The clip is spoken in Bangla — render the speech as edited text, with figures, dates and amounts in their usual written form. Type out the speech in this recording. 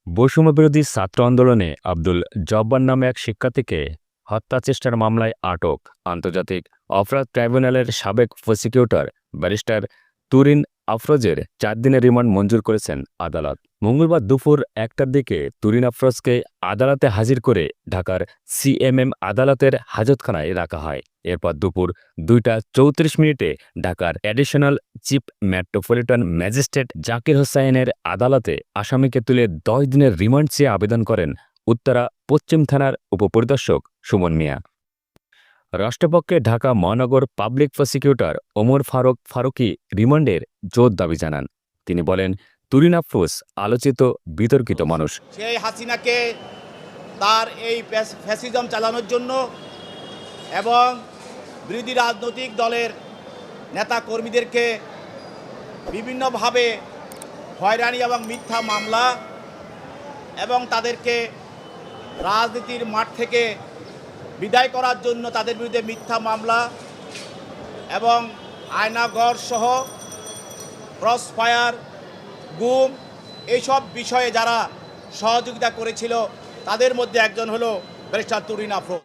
বৈষম্যবিরোধী ছাত্র আন্দোলনে আব্দুল জব্বার নামে এক শিক্ষার্থীকে হত্যাচেষ্টার মামলায় আটক আন্তর্জাতিক অপরাধ ট্রাইব্যুনালের সাবেক প্রসিকিউটর ব্যারিস্টার তুরিন আফরোজের ৪ দিনের রিমান্ড মঞ্জুর করেছেন আদালত। মঙ্গলবার দুপুর ১টার দিকে তুরিন আফরোজকে আদালতে হাজির করে ঢাকার সিএমএম আদালতের হাজতখানায় রাখা হয়। এরপর দুপুর ২টা ৩৪ মিনিটে ঢাকার additional chief metropolitan magistrate Zakir হোসাইনের আদালতে আসামিকে তুলে ১০ দিনের রিমান্ড চেয়ে আবেদন করেন উত্তরা পশ্চিম থানার উপপরিদর্শক সুমন মিয়া। রাষ্ট্রপক্ষে ঢাকা মহানগর পাবলিক প্রসিকিউটর ওমর ফারুক ফারুকী রিমান্ডের জোর দাবি জানান। তিনি বলেন, তুরিন আফরোজ আলোচিত বিতর্কিত মানুষ। সেই হাসিনাকে তার এই ফ্যাসিজম চালানোর জন্য এবং বিরোধী রাজনৈতিক দলের নেতা কর্মীদেরকে বিভিন্নভাবে হয়রানি এবং মিথ্যা মামলা এবং তাদেরকে রাজনীতির মাঠ থেকে বিদায় করার জন্য তাদের বিরুদ্ধে মিথ্যা মামলা এবং আয়নাঘর সহ ক্রস ফায়ার, গুম, এইসব বিষয়ে যারা সহযোগিতা করেছিল তাদের মধ্যে একজন হলো ব্যারিস্টার তুরিন আফরোজ।